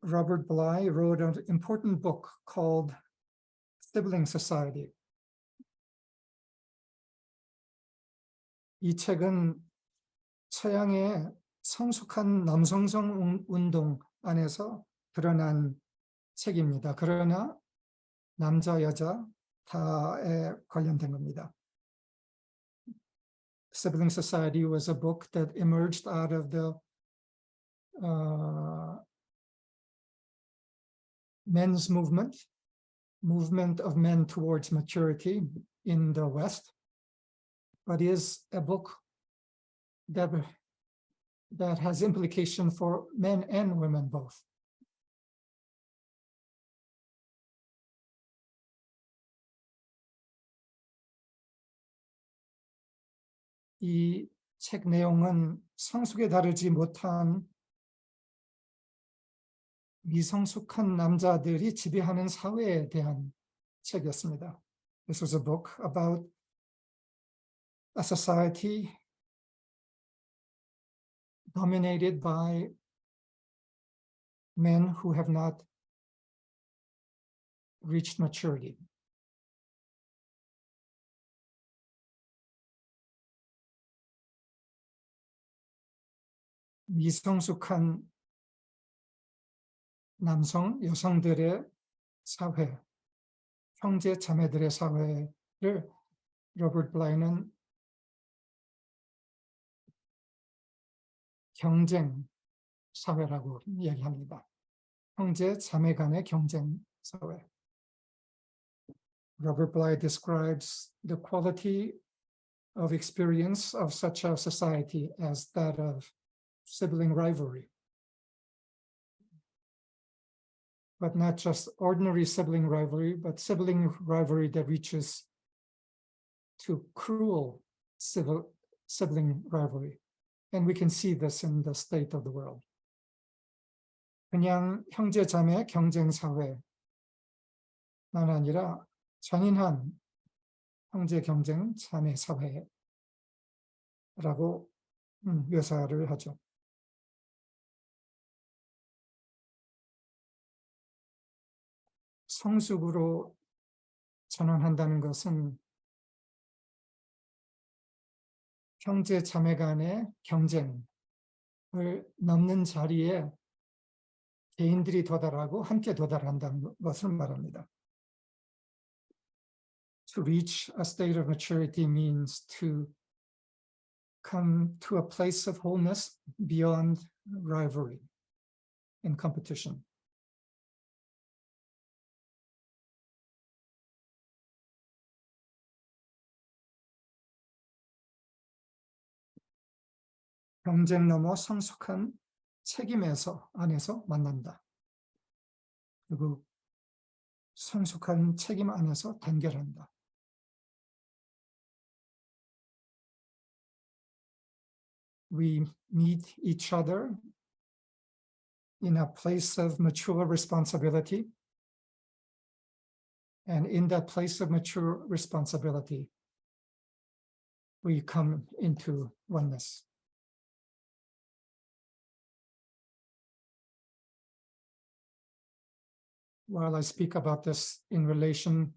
Robert Bly wrote an important book called Sibling Society. 이 책은 서양의 성숙한 남성성 운동 안에서 드러난 책입니다. 그러나 남자, 여자 다에 관련된 겁니다. Sibling Society was a book that emerged out of the men's movement of men towards maturity in the West, but is a book that has implication for men and women both. 이 책 내용은 성숙에 다르지 못한 미성숙한 남자들이 지배하는 사회에 대한 책이었습니다. This was a book about a society dominated by men who have not reached maturity. 미성숙한 남성, 여성들의 사회, 형제 자매들의 사회를 로버트 블라이는 경쟁 사회라고 얘기합니다. 형제 자매 간의 경쟁 사회. Robert Bly describes the quality of experience of such a society as that of sibling rivalry. But not just ordinary sibling rivalry, but sibling rivalry that reaches to cruel sibling rivalry. And we can see this in the state of the world. 그냥 형제 자매 경쟁 사회만 아니라 잔인한 형제 경쟁 자매 사회라고 묘사를 하죠. 성숙으로 전환한다는 것은 형제 자매 간의 경쟁을 넘는 자리에 개인들이 도달하고 함께 도달한다는 것을 말합니다. To reach a state of maturity means to come to a place of wholeness beyond rivalry and competition. 경쟁 넘어 성숙한 책임에서 안에서 만난다. 그리고 성숙한 책임 안에서 단결한다. We meet each other in a place of mature responsibility. And in that place of mature responsibility, we come into oneness. While I speak about this in relation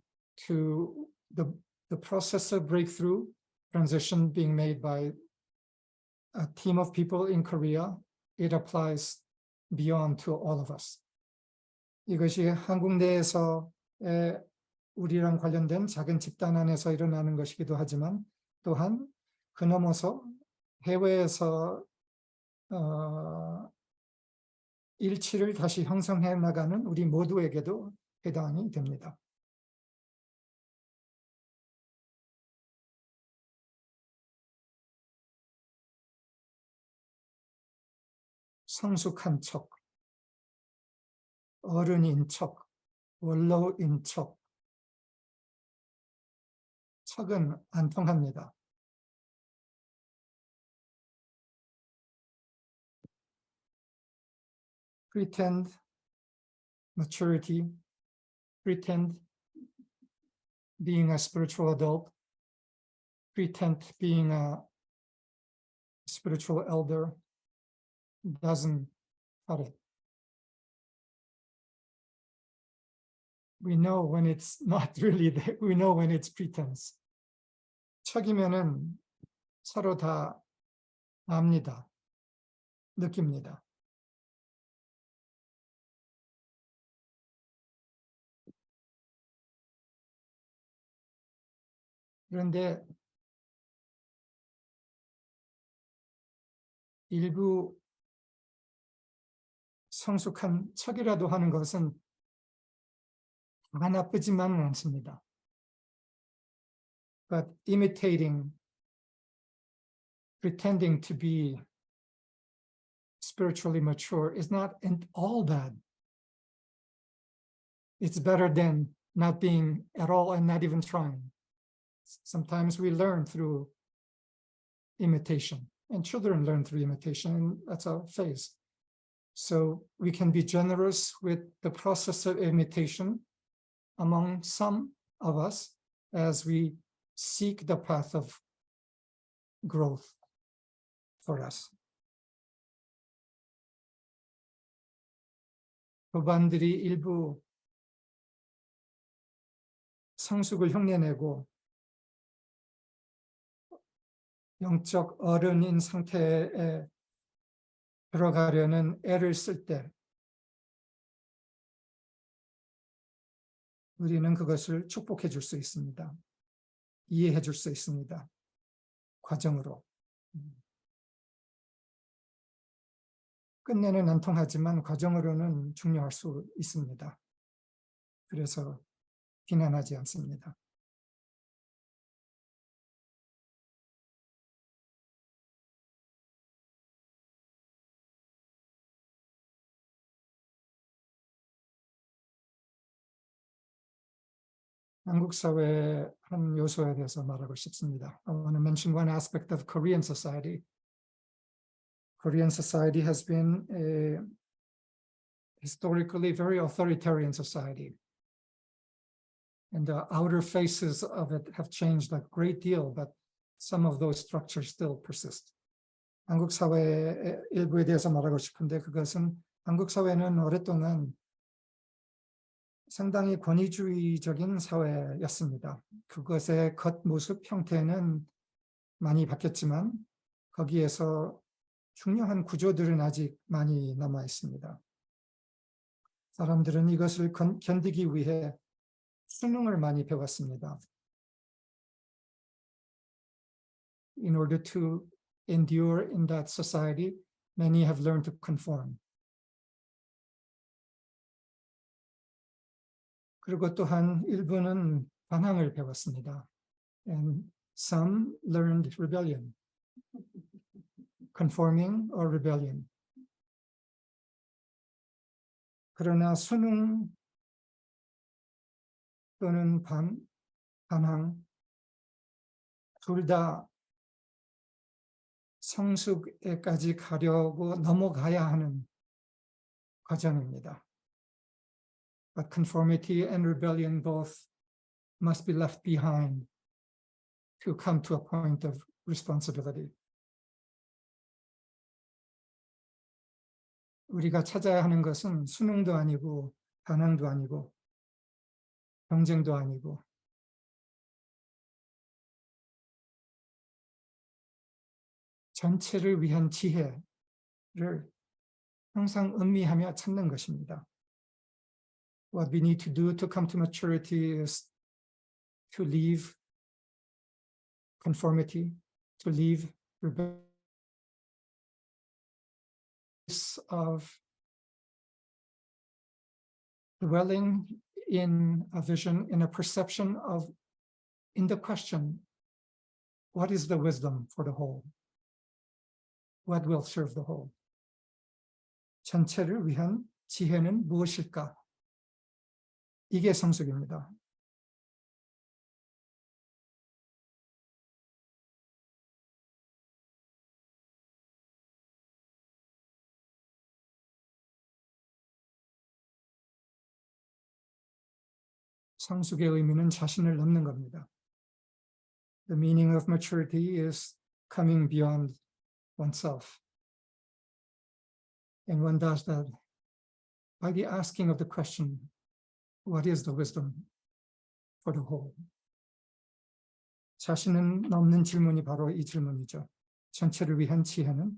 to the process of breakthrough transition being made by a team of people in Korea, it applies beyond to all of us. 이것이 한국 내에서의 우리랑 관련된 작은 집단 안에서 일어나는 것이기도 하지만 또한 그 넘어서 해외에서 일치를 다시 형성해 나가는 우리 모두에게도 해당이 됩니다. 성숙한 척, 어른인 척, 원로인 척, 척은 안 통합니다. Pretend maturity, pretend being a spiritual adult, pretend being a spiritual elder doesn't cut it. We know when it's not really there. We know when it's pretense. 척이면은 서로 다 압니다. 느낍니다. 그런데 일부 성숙한 척이라도 하는 것은 다 나쁘지만은 않습니다. But imitating, pretending to be spiritually mature is not all bad. It's better than not being at all and not even trying. Sometimes we learn through imitation, and children learn through imitation, and that's a phase. So we can be generous with the process of imitation among some of us as we seek the path of growth for us. 교반들이 일부 성숙을 흉내내고 영적 어른인 상태에 들어가려는 애를 쓸 때 우리는 그것을 축복해 줄 수 있습니다. 이해해 줄 수 있습니다. 과정으로. 끝내는 안 통하지만 과정으로는 중요할 수 있습니다. 그래서 비난하지 않습니다. 한국 사회의 한 요소에 대해서 말하고 싶습니다. I want to mention one aspect of Korean society. Korean society has been a historically very authoritarian society. And the outer faces of it have changed a great deal, but some of those structures still persist. 한국 사회의 일부에 대해서 말하고 싶은데 그것은 한국 사회는 오랫동안 상당히 권위주의적인 사회였습니다. 그것의 겉모습 형태는 많이 바뀌었지만 거기에서 중요한 구조들은 아직 많이 남아 있습니다. 사람들은 이것을 견디기 위해 수능을 많이 배웠습니다. In order to endure in that society, many have learned to conform. 그리고 또한 일부는 반항을 배웠습니다. And some learned rebellion, conforming or rebellion. 그러나 순응 또는 반항 둘 다 성숙에까지 가려고 넘어가야 하는 과정입니다. But conformity and rebellion both must be left behind to come to a point of responsibility. 우리가 찾아야 하는 것은 순응도 아니고 반항도 아니고 경쟁도 아니고 전체를 위한 지혜를 항상 음미하며 찾는 것입니다. What we need to do to come to maturity is to leave conformity, to leave rebellion of dwelling in a vision, in a perception of, in the question, what is the wisdom for the whole? What will serve the whole? 전체를 위한 지혜는 무엇일까? 이게 성숙입니다. 성숙의 의미는 자신을 넘는 겁니다. The meaning of maturity is coming beyond oneself. And one does that by the asking of the question, what is the wisdom for the whole? 자신은 넘는 질문이 바로 이 질문이죠. 전체를 위한 지혜는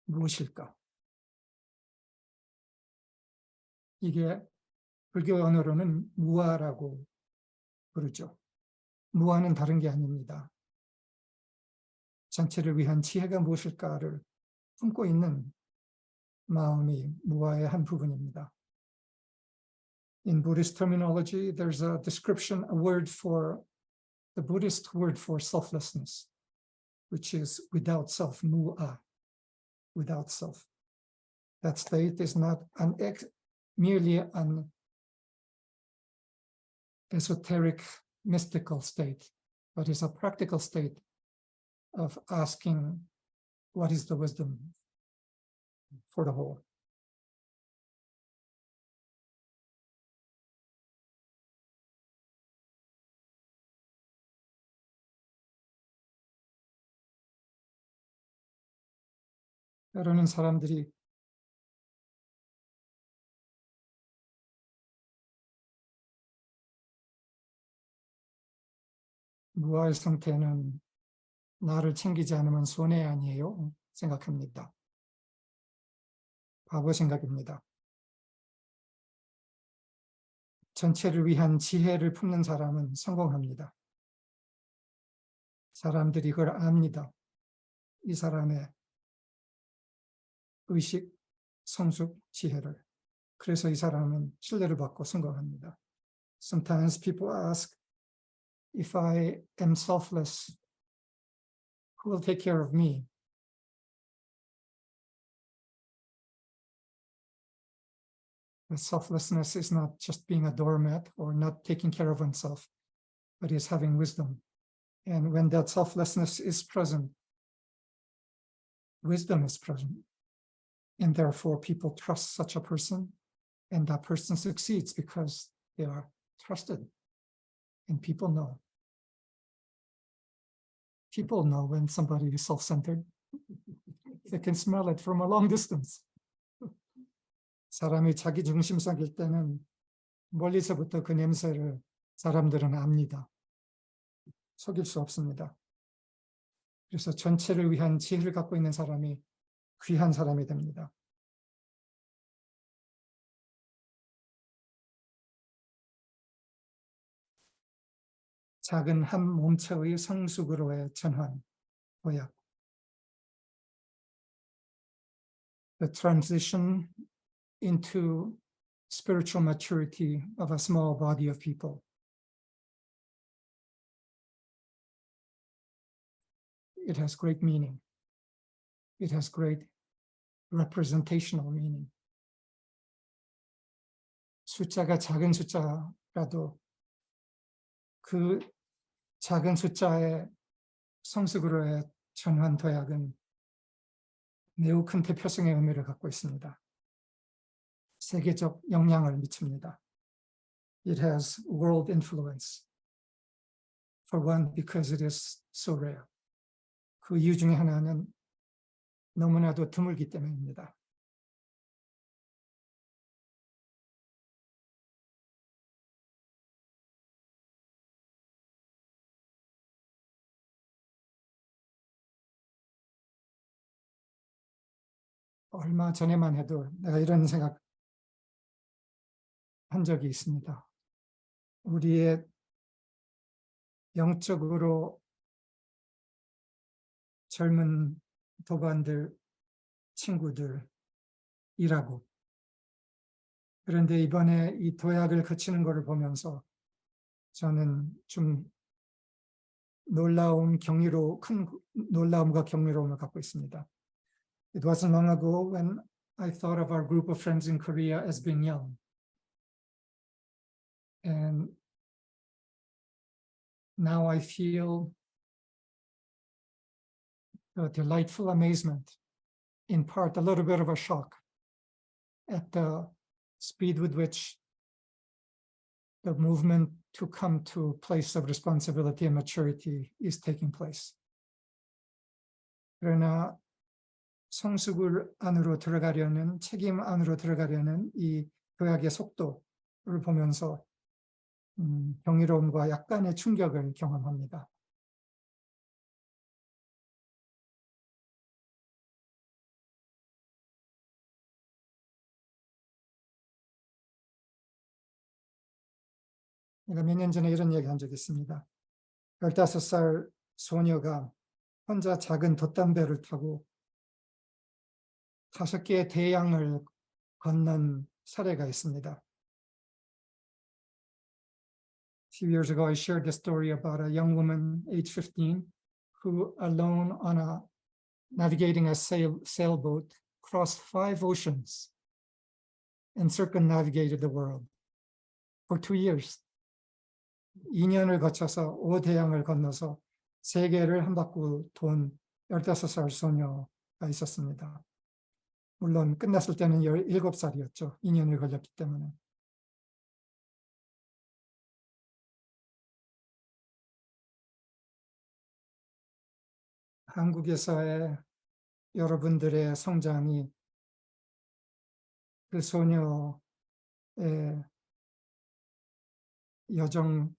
무엇일까? 이게 불교 언어로는 무아라고 부르죠. 무아는 다른 게 아닙니다. 전체를 위한 지혜가 무엇일까를 품고 있는 마음이 무아의 한 부분입니다. In Buddhist terminology, there's a description, a word for, the Buddhist word for selflessness, which is without self, mu'a, without self. That state is not merely an esoteric, mystical state, but is a practical state of asking, what is the wisdom for the whole? 때로는 사람들이 무아의 상태는 나를 챙기지 않으면 손해 아니에요? 생각합니다. 바보 생각입니다. 전체를 위한 지혜를 품는 사람은 성공합니다. 사람들이 그걸 압니다. 이 사람의 의식, 성숙, 지혜를. 그래서 이 사람은 신뢰를 받고 성공합니다. Sometimes people ask, if I am selfless, who will take care of me? But selflessness is not just being a doormat or not taking care of oneself, but is having wisdom. And when that selflessness is present, wisdom is present. And therefore, people trust such a person, and that person succeeds because they are trusted. And people know. People know when somebody is self-centered. They can smell it from a long distance. 사람이 자기 중심적일 때는 멀리서부터 그 냄새를 사람들은 압니다. 속일 수 없습니다. 그래서 전체를 위한 지혜를 갖고 있는 사람이 귀한 사람이 됩니다. 작은 한 몸체의 성숙으로의 전환, 도약. The transition into spiritual maturity of a small body of people. It has great meaning. It has great representational meaning. 숫자가 작은 숫자라도 그 작은 숫자의 성숙으로의 전환 도약은 매우 큰 대표성의 의미를 갖고 있습니다. 세계적 영향을 미칩니다. It has world influence. For one, because it is so rare. 그 이유 중에 하나는 너무나도 드물기 때문입니다. 얼마 전에만 해도 내가 이런 생각 한 적이 있습니다. 우리의 영적으로 젊은 도반들, 친구들 이라고. 그런데 이번에 이 도약을 거치는 것을 보면서 저는 좀 큰 놀라움과 경이로움을 갖고 있습니다. It wasn't long ago when I thought of our group of friends in Korea as being young. And now I feel a delightful amazement, in part a little bit of a shock at the speed with which the movement to come to a place of responsibility and maturity is taking place. 그러나 성숙을 안으로 들어가려는, 책임 안으로 들어가려는 이 도약의 속도를 보면서 경이로움과 약간의 충격을 경험합니다. 제가 몇 년 전에 이런 얘기 한 적이 있습니다. 15살 소녀가 혼자 작은 돛담배를 타고 5개의 대양을 건넌 사례가 있습니다. A few years ago, I shared the story about a young woman, age 15, who alone navigating a sailboat, crossed 5 oceans and circumnavigated the world for 2 years. 2년을 거쳐서 5대양을 건너서 세계를 한 바퀴 돈 15살 소녀가 있었습니다. 물론 끝났을 때는 17살이었죠. 2년을 걸렸기 때문에. 한국에서의 여러분들의 성장이 그 소녀의 여정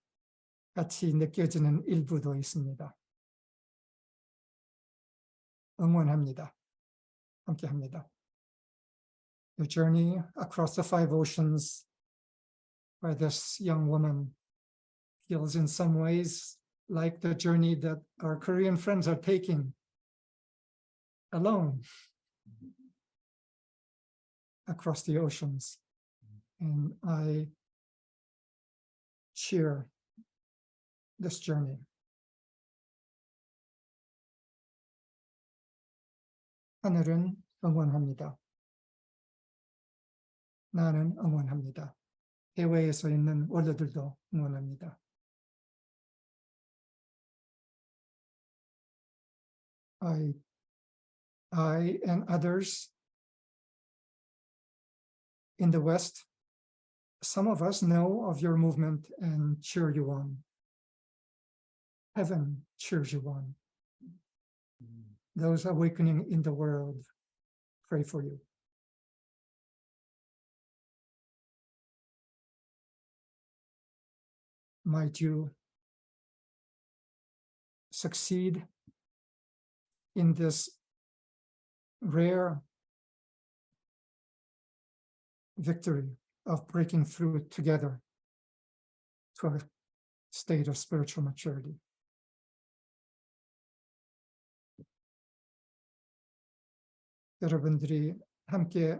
같이 느껴지는 일부도 있습니다. 응원합니다. 함께합니다. The journey across the 5 oceans where this young woman feels in some ways like the journey that our Korean friends are taking alone across the oceans. And I cheer this journey. 하늘은 응원합니다. 나는 응원합니다. 해외에서 있는 원로들도 응원합니다. I and others in the West, some of us know of your movement and cheer you on. Heaven cheers you on. Those awakening in the world pray for you. Might you succeed in this rare victory of breaking through together to a state of spiritual maturity. 여러분들이 함께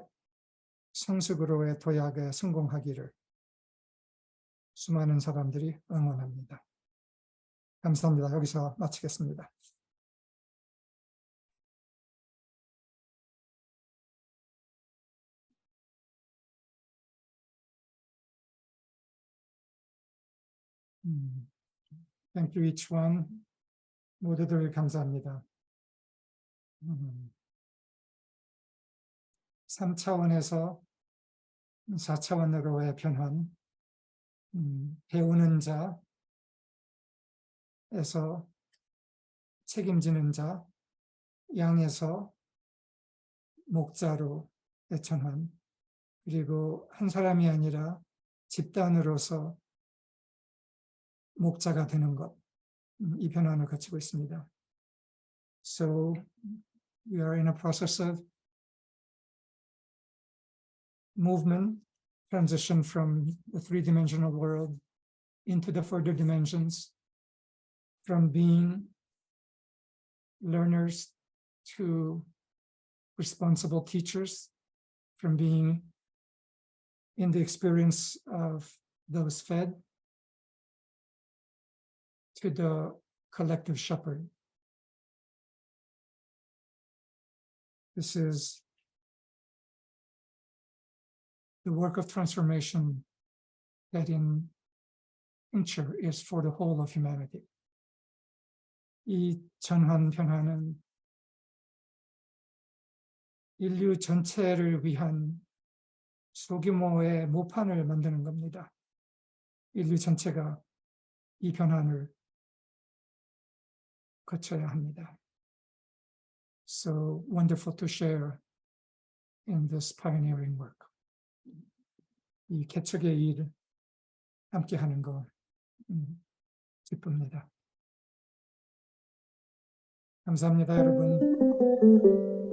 성숙으로의 도약에 성공하기를 수많은 사람들이 응원합니다. 감사합니다. 여기서 마치겠습니다. Thank you each one. 모두들 감사합니다. 3차원에서 4차원으로의 변환, 배우는 자에서 책임지는 자, 양에서 목자로 전환, 그리고 한 사람이 아니라 집단으로서 목자가 되는 것, 이 변환을 거치고 있습니다. So we are in a process of movement, transition from the three-dimensional world into the further dimensions, from being learners to responsible teachers, from being in the experience of those fed to the collective shepherd. This is the work of transformation that in nature is for the whole of humanity. 이 전환 변화는 인류 전체를 위한 소규모의 모판을 만드는 겁니다. 인류 전체가 이 변환을 거쳐야 합니다. So wonderful to share in this pioneering work. 이 개척의 일 함께 하는 거 기쁩니다. 감사합니다, 여러분.